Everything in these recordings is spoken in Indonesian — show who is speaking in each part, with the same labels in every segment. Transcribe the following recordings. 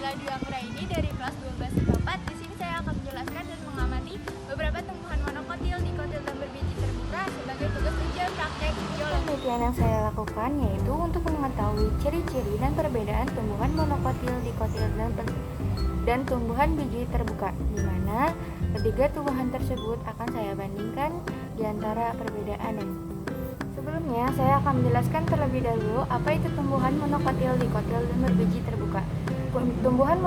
Speaker 1: Nabila Dwi Anggraini dari kelas 12 IPA 4. Di sini saya akan menjelaskan dan mengamati beberapa tumbuhan monokotil, dikotil, dan berbiji terbuka sebagai tugas ujian praktek biologi.
Speaker 2: Penelitian yang saya lakukan yaitu untuk mengetahui ciri-ciri dan perbedaan tumbuhan monokotil, dikotil, dan tumbuhan biji terbuka, di mana ketiga tumbuhan tersebut akan saya bandingkan di antara perbedaannya. Sebelumnya, saya akan menjelaskan terlebih dahulu apa itu tumbuhan monokotil, dikotil, dan berbiji terbuka. Tumbuhan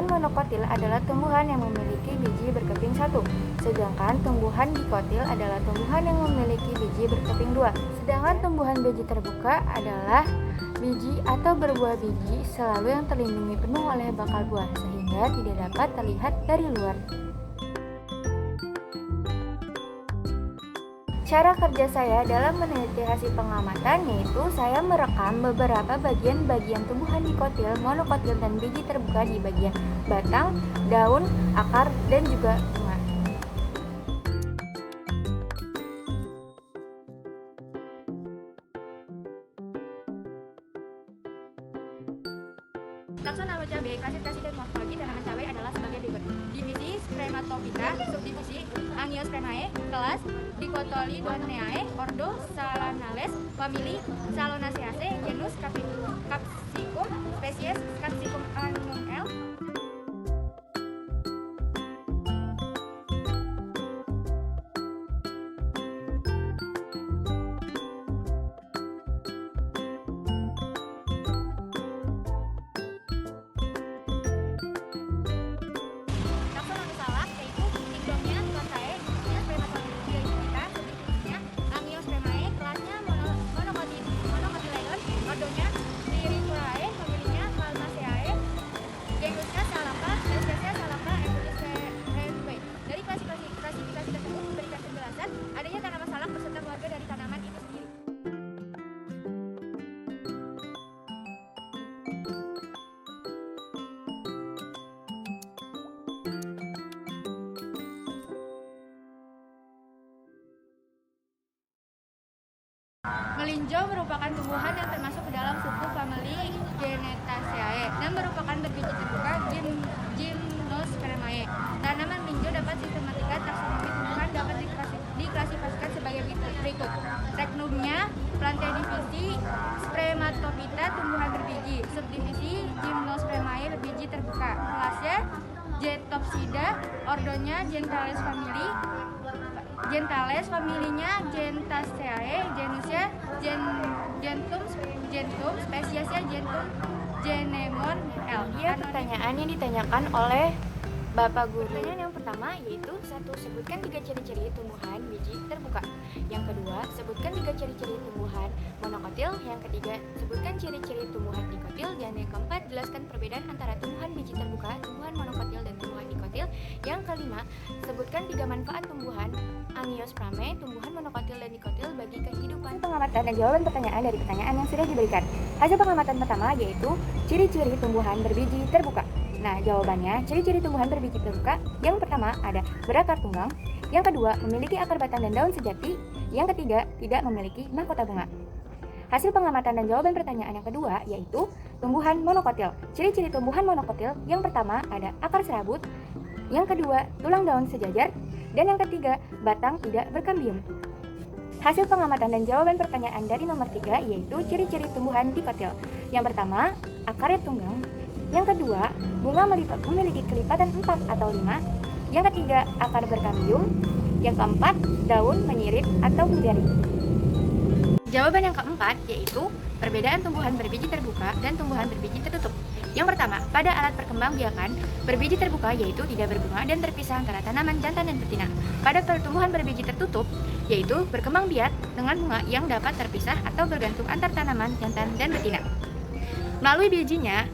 Speaker 2: monokotil adalah tumbuhan yang memiliki biji berkeping satu, sedangkan tumbuhan dikotil adalah tumbuhan yang memiliki biji berkeping dua. Sedangkan tumbuhan biji terbuka adalah biji atau berbuah biji selalu yang terlindungi penuh oleh bakal buah, sehingga tidak dapat terlihat dari luar. Cara kerja saya dalam meneliti hasil pengamatan yaitu saya merekam beberapa bagian-bagian tumbuhan dikotil, monokotil, dan biji terbuka di bagian batang, daun, akar, dan juga bunga.
Speaker 1: Taxonomy cabai, klasifikasi dan morfologi tanaman cabai adalah sebagai berikut. Divisi Sprematophyta, subdivisi Angiospermae, kelas Dicotyledonneae, ordo Solanales, famili Solanaceae, genus Capsicum, spesies Capsicum annum L. Taksonomi salak yaitu Diplomia Scotae, jenisnya Sprematophyta, subdivisinya Angiospermae, kelasnya Monocotyledon, ordonya Diriculae, familinya Palmaceae, genusnya Salapa, spesiesnya Salapa evolutionae. Dari klasifikasi tersebut memberikan penjelasan adanya tanaman salak beserta keluarga dari tanaman itu sendiri. Melinjo merupakan tumbuhan yang termasuk ke dalam suku famili Genetaceae dan merupakan berbiji terbuka Gymnospermae. Tanaman melinjo dapat sistematika taksonomi tumbuhan dapat diklasifikasikan sebagai berikut. Regnumnya, plantae divisi Sprematophyta, tumbuhan berbiji. Subdivisi Gymnospermae, berbiji terbuka. Kelasnya Gentopsida, ordonya Gentales, familinya Gentaceae, genusnya Gentum, spesiesnya Gentum genemon L.
Speaker 2: Pertanyaan yang ditanyakan oleh Bapak Guru. Pertanyaan yang pertama yaitu satu, sebutkan 3 ciri-ciri tumbuhan biji terbuka. Yang kedua, sebutkan 3 ciri-ciri tumbuhan monokotil. Yang ketiga, sebutkan ciri-ciri tumbuhan dikotil. Dan yang keempat, jelaskan perbedaan antara tumbuhan biji terbuka, tumbuhan monokotil, dan tumbuhan dikotil. Yang kelima, sebutkan 3 manfaat tumbuhan Angiospermae, tumbuhan monokotil dan dikotil bagi kehidupan. Pengamatan dan jawaban pertanyaan dari pertanyaan yang sudah diberikan. Hasil pengamatan pertama yaitu ciri-ciri tumbuhan berbiji terbuka. Nah, jawabannya, ciri-ciri tumbuhan berbiji terbuka, yang pertama ada berakar tunggang, yang kedua memiliki akar batang dan daun sejati, yang ketiga tidak memiliki mahkota bunga. Hasil pengamatan dan jawaban pertanyaan yang kedua yaitu tumbuhan monokotil. Ciri-ciri tumbuhan monokotil, yang pertama ada akar serabut, yang kedua tulang daun sejajar, dan yang ketiga batang tidak berkambium. Hasil pengamatan dan jawaban pertanyaan dari nomor 3 yaitu ciri-ciri tumbuhan dikotil. Yang pertama, akarnya tunggang. Yang kedua, bunga memiliki kelipatan 4 atau 5. Yang ketiga, akar berkambium. Yang keempat, daun menyirip atau menjari. Jawaban yang keempat yaitu perbedaan tumbuhan berbiji terbuka dan tumbuhan berbiji tertutup. Yang pertama, pada alat perkembangbiakan, berbiji terbuka yaitu tidak berbunga dan terpisah antara tanaman jantan dan betina. Pada pertumbuhan berbiji tertutup, yaitu berkembang biak dengan bunga yang dapat terpisah atau bergantung antar tanaman jantan dan betina. Melalui bijinya,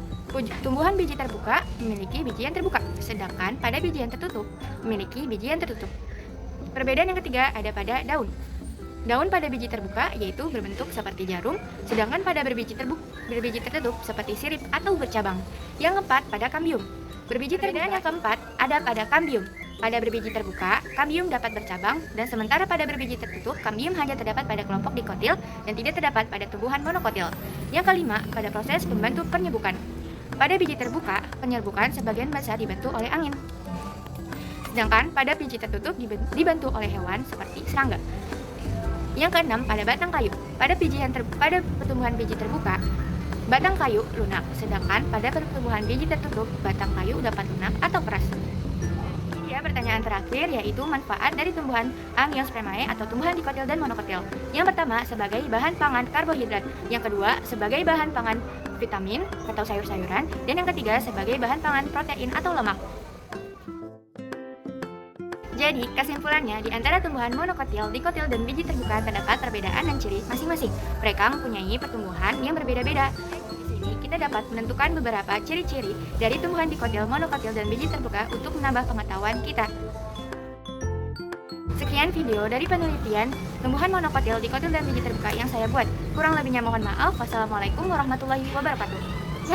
Speaker 2: tumbuhan biji terbuka memiliki biji yang terbuka, sedangkan pada biji yang tertutup memiliki biji yang tertutup. Perbedaan yang ketiga ada pada daun. Daun pada biji terbuka yaitu berbentuk seperti jarum, sedangkan pada berbiji tertutup seperti sirip atau bercabang. Yang keempat pada kambium. Perbedaan yang keempat ada pada kambium. Pada berbiji terbuka, kambium dapat bercabang, dan sementara pada berbiji tertutup, kambium hanya terdapat pada kelompok dikotil dan tidak terdapat pada tumbuhan monokotil. Yang kelima, pada proses pembentuk penyebukan. pada biji terbuka, penyerbukan sebagian besar dibantu oleh angin. Sedangkan pada biji tertutup dibantu oleh hewan seperti serangga. Yang keenam, pada batang kayu. Pada pertumbuhan biji terbuka, batang kayu lunak, sedangkan pada pertumbuhan biji tertutup, batang kayu dapat lunak atau keras. Ini dia pertanyaan terakhir, yaitu manfaat dari tumbuhan Angiospermae atau tumbuhan dikotil dan monokotil. Yang pertama, sebagai bahan pangan karbohidrat. Yang kedua, sebagai bahan pangan vitamin atau sayur-sayuran. Dan yang ketiga, sebagai bahan pangan protein atau lemak. Jadi, kesimpulannya, di antara tumbuhan monokotil, dikotil, dan biji terbuka terdapat perbedaan dan ciri masing-masing. Mereka mempunyai pertumbuhan yang berbeda-beda. Di sini, kita dapat menentukan beberapa ciri-ciri dari tumbuhan dikotil, monokotil, dan biji terbuka untuk menambah pengetahuan kita. Sekian video dari penelitian tumbuhan monokotil, dikotil, dan biji terbuka yang saya buat. Kurang lebihnya mohon maaf. Wassalamualaikum warahmatullahi wabarakatuh.